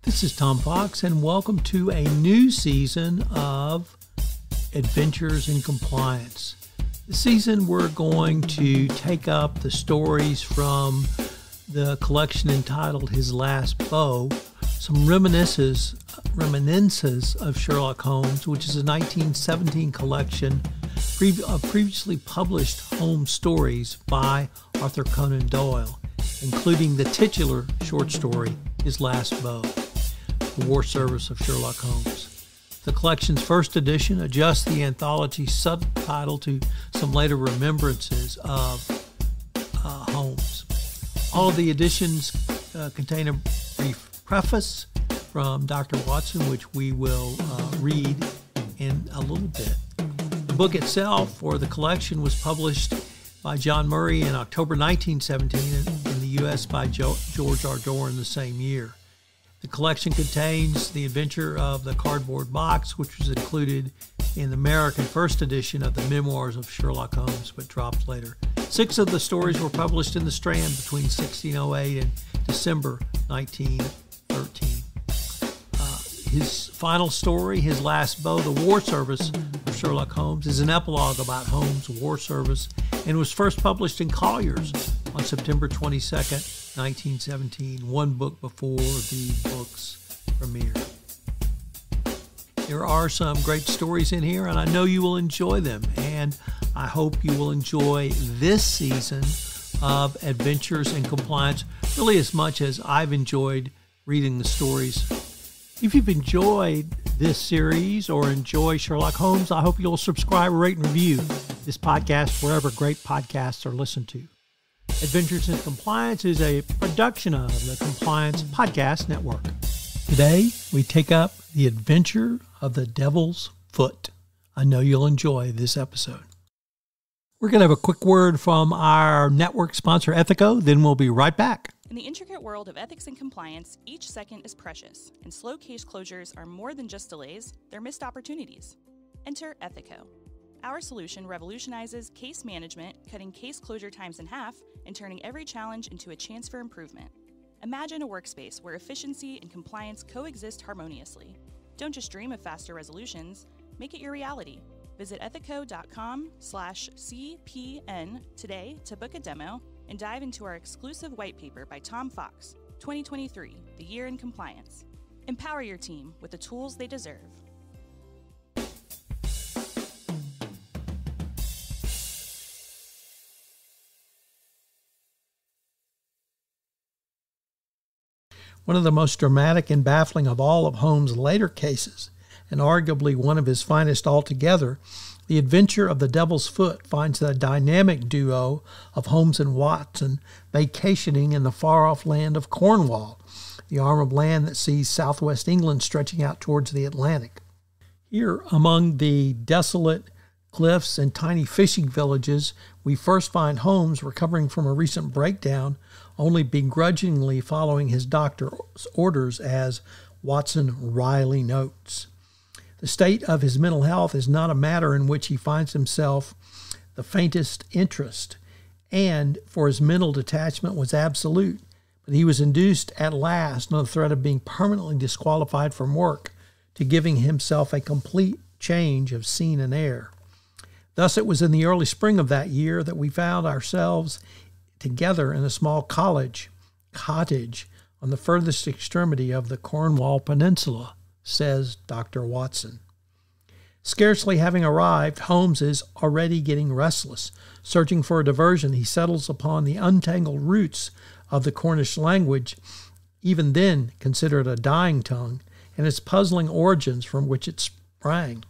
This is Tom Fox, and welcome to a new season of Adventures in Compliance. This season, we're going to take up the stories from the collection entitled His Last Beau, some reminiscences of Sherlock Holmes, which is a 1917 collection of previously published Holmes stories by Arthur Conan Doyle, including the titular short story, His Last Beau, the War Service of Sherlock Holmes. The collection's first edition adjusts the anthology subtitle to some later remembrances of Holmes. All of the editions contain a brief preface from Dr. Watson, which we will read in a little bit. The book itself, or the collection, was published by John Murray in October 1917 in the U.S. by George R. Doran the same year. The collection contains The Adventure of the Cardboard Box, which was included in the American first edition of the Memoirs of Sherlock Holmes, but dropped later. 6 of the stories were published in the Strand between 1608 and December 1913. His final story, His Last Beau, the War Service of Sherlock Holmes, is an epilogue about Holmes' war service and was first published in Collier's on September 22nd, 1917, one book before the book's premiere. There are some great stories in here, and I know you will enjoy them, and I hope you will enjoy this season of Adventures in Compliance really as much as I've enjoyed reading the stories. If you've enjoyed this series or enjoy Sherlock Holmes, I hope you'll subscribe, rate, and review this podcast wherever great podcasts are listened to. Adventures in Compliance is a production of the Compliance Podcast Network. Today, we take up The Adventure of the Devil's Foot. I know you'll enjoy this episode. We're going to have a quick word from our network sponsor, Ethico, then we'll be right back. In the intricate world of ethics and compliance, each second is precious, and slow case closures are more than just delays, they're missed opportunities. Enter Ethico. Our solution revolutionizes case management, cutting case closure times in half and turning every challenge into a chance for improvement. Imagine a workspace where efficiency and compliance coexist harmoniously. Don't just dream of faster resolutions, make it your reality. Visit ethico.com/CPN today to book a demo and dive into our exclusive white paper by Tom Fox, 2023, The Year in Compliance. Empower your team with the tools they deserve. One of the most dramatic and baffling of all of Holmes' later cases, and arguably one of his finest altogether, The Adventure of the Devil's Foot finds the dynamic duo of Holmes and Watson vacationing in the far-off land of Cornwall, the arm of land that sees southwest England stretching out towards the Atlantic. Here, among the desolate cliffs and tiny fishing villages, we first find Holmes recovering from a recent breakdown, only begrudgingly following his doctor's orders as Watson wryly notes. The state of his mental health is not a matter in which he finds himself the faintest interest, and for his mental detachment was absolute, but he was induced at last, on the threat of being permanently disqualified from work, to giving himself a complete change of scene and air. Thus it was in the early spring of that year that we found ourselves together in a small cottage on the furthest extremity of the Cornwall Peninsula, says Dr. Watson. Scarcely having arrived, Holmes is already getting restless. Searching for a diversion, he settles upon the untangled roots of the Cornish language, even then considered a dying tongue, and its puzzling origins from which it sprang.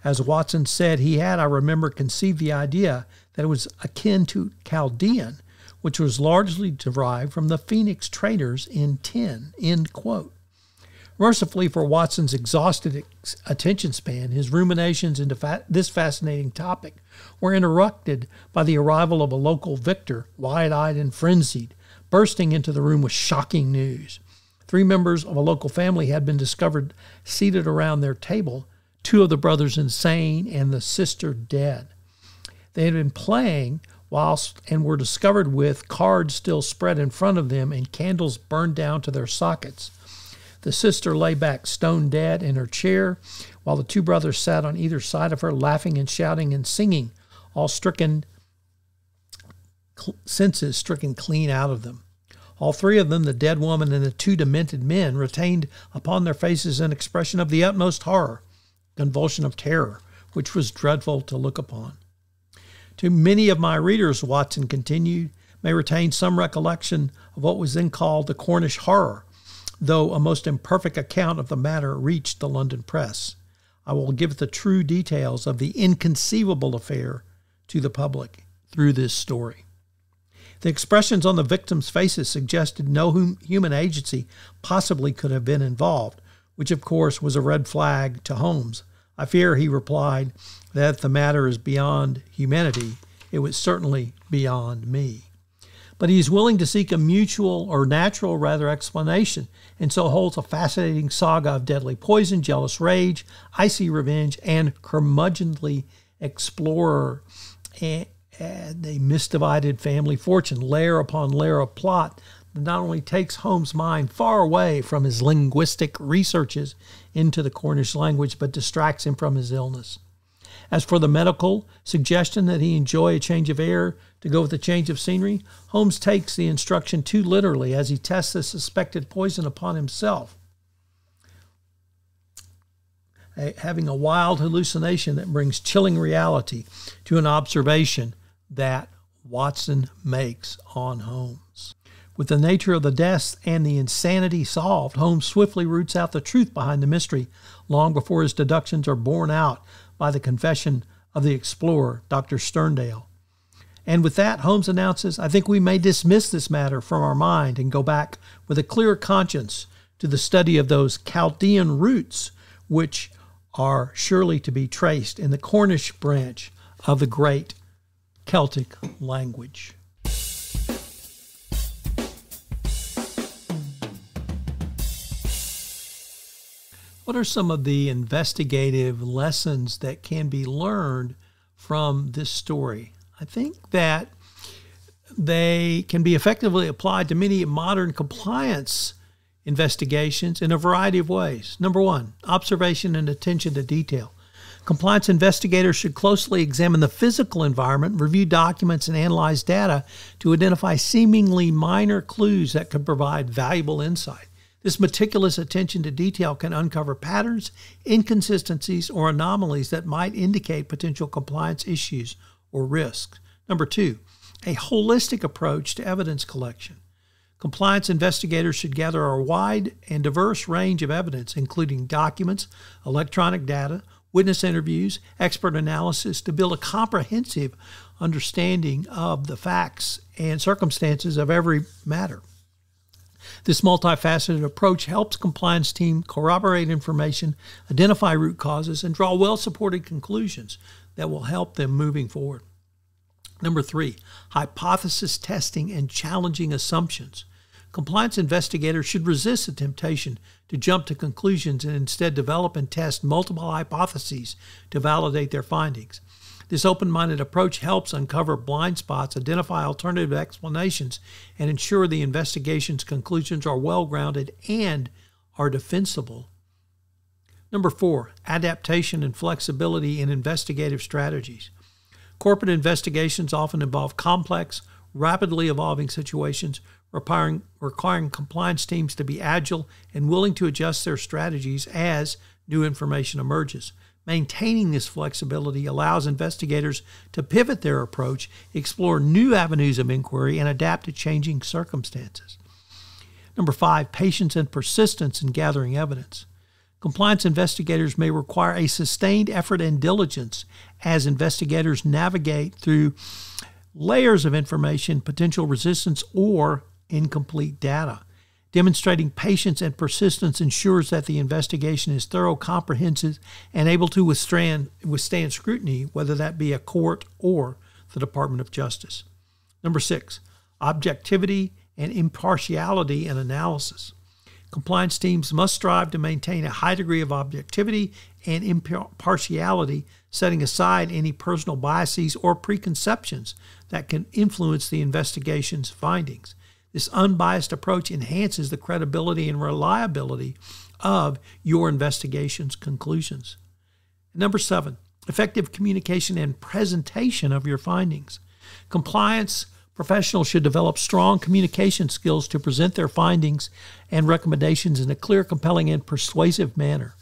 As Watson said, he had, I remember, conceived the idea that it was akin to Chaldean, which was largely derived from the Phoenix traders in tin, end quote. Mercifully for Watson's exhausted attention span, his ruminations into this fascinating topic were interrupted by the arrival of a local victor, wide-eyed and frenzied, bursting into the room with shocking news. 3 members of a local family had been discovered seated around their table, 2 of the brothers insane and the sister dead. They had been playing and were discovered with cards still spread in front of them and candles burned down to their sockets. The sister lay back stone dead in her chair, while the two brothers sat on either side of her, laughing and shouting and singing, all senses stricken clean out of them. All three of them, the dead woman and the two demented men, retained upon their faces an expression of the utmost horror, convulsion of terror, which was dreadful to look upon. To many of my readers, Watson continued, may retain some recollection of what was then called the Cornish horror, though a most imperfect account of the matter reached the London press. I will give the true details of the inconceivable affair to the public through this story. The expressions on the victims' faces suggested no human agency possibly could have been involved, which of course was a red flag to Holmes. I fear, he replied, that if the matter is beyond humanity, it was certainly beyond me. But he is willing to seek a natural explanation, and so holds a fascinating saga of deadly poison, jealous rage, icy revenge, and curmudgeonly explorer, and a misdivided family fortune, layer upon layer of plot that not only takes Holmes' mind far away from his linguistic researches into the Cornish language, but distracts him from his illness. As for the medical suggestion that he enjoy a change of air to go with a change of scenery, Holmes takes the instruction too literally as he tests the suspected poison upon himself, having a wild hallucination that brings chilling reality to an observation that Watson makes on Holmes. With the nature of the deaths and the insanity solved, Holmes swiftly roots out the truth behind the mystery long before his deductions are borne out by the confession of the explorer, Dr. Sterndale. And with that, Holmes announces, I think we may dismiss this matter from our mind and go back with a clear conscience to the study of those Chaldean roots which are surely to be traced in the Cornish branch of the great Celtic language. What are some of the investigative lessons that can be learned from this story? I think that they can be effectively applied to many modern compliance investigations in a variety of ways. Number one, observation and attention to detail. Compliance investigators should closely examine the physical environment, review documents, and analyze data to identify seemingly minor clues that could provide valuable insight. This meticulous attention to detail can uncover patterns, inconsistencies, or anomalies that might indicate potential compliance issues or risks. Number two, a holistic approach to evidence collection. Compliance investigators should gather a wide and diverse range of evidence, including documents, electronic data, witness interviews, expert analysis, to build a comprehensive understanding of the facts and circumstances of every matter. This multifaceted approach helps compliance team corroborate information, identify root causes, and draw well-supported conclusions that will help them moving forward. Number three, hypothesis testing and challenging assumptions. Compliance investigators should resist the temptation to jump to conclusions and instead develop and test multiple hypotheses to validate their findings. This open-minded approach helps uncover blind spots, identify alternative explanations, and ensure the investigation's conclusions are well-grounded and are defensible. Number four, adaptation and flexibility in investigative strategies. Corporate investigations often involve complex, rapidly evolving situations, requiring compliance teams to be agile and willing to adjust their strategies as new information emerges. Maintaining this flexibility allows investigators to pivot their approach, explore new avenues of inquiry, and adapt to changing circumstances. Number five, patience and persistence in gathering evidence. Compliance investigators may require a sustained effort and diligence as investigators navigate through layers of information, potential resistance, or incomplete data. Demonstrating patience and persistence ensures that the investigation is thorough, comprehensive, and able to withstand scrutiny, whether that be a court or the Department of Justice. Number six, objectivity and impartiality in analysis. Compliance teams must strive to maintain a high degree of objectivity and impartiality, setting aside any personal biases or preconceptions that can influence the investigation's findings. This unbiased approach enhances the credibility and reliability of your investigation's conclusions. Number 7, effective communication and presentation of your findings. Compliance professionals should develop strong communication skills to present their findings and recommendations in a clear, compelling, and persuasive manner.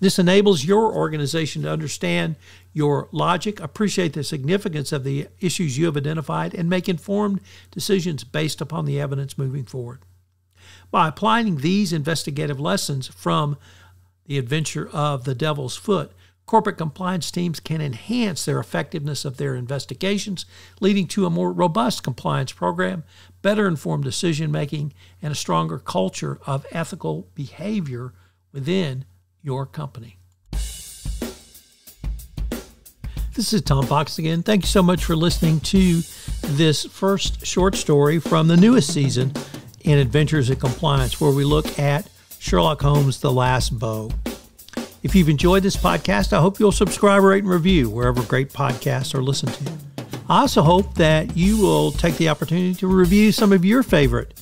This enables your organization to understand your logic, appreciate the significance of the issues you have identified, and make informed decisions based upon the evidence moving forward. By applying these investigative lessons from the adventure of the Devil's Foot, corporate compliance teams can enhance their effectiveness of their investigations, leading to a more robust compliance program, better informed decision-making, and a stronger culture of ethical behavior within your company. This is Tom Fox again. Thank you so much for listening to this first short story from the newest season in Adventures in Compliance, where we look at Sherlock Holmes, The Last Bow. If you've enjoyed this podcast, I hope you'll subscribe, rate, and review wherever great podcasts are listened to. I also hope that you will take the opportunity to review some of your favorite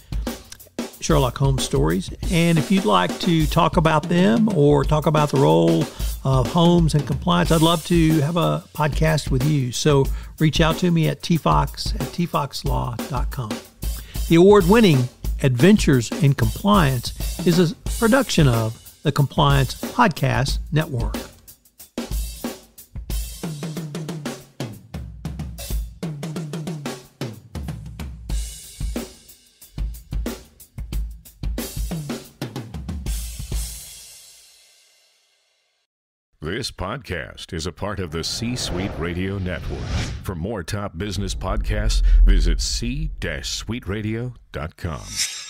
Sherlock Holmes stories. And if you'd like to talk about them or talk about the role of Holmes and compliance, I'd love to have a podcast with you. So reach out to me at tfox@tfoxlaw.com. The award-winning Adventures in Compliance is a production of the Compliance Podcast Network. This podcast is a part of the C-Suite Radio Network. For more top business podcasts, visit c-suiteradio.com.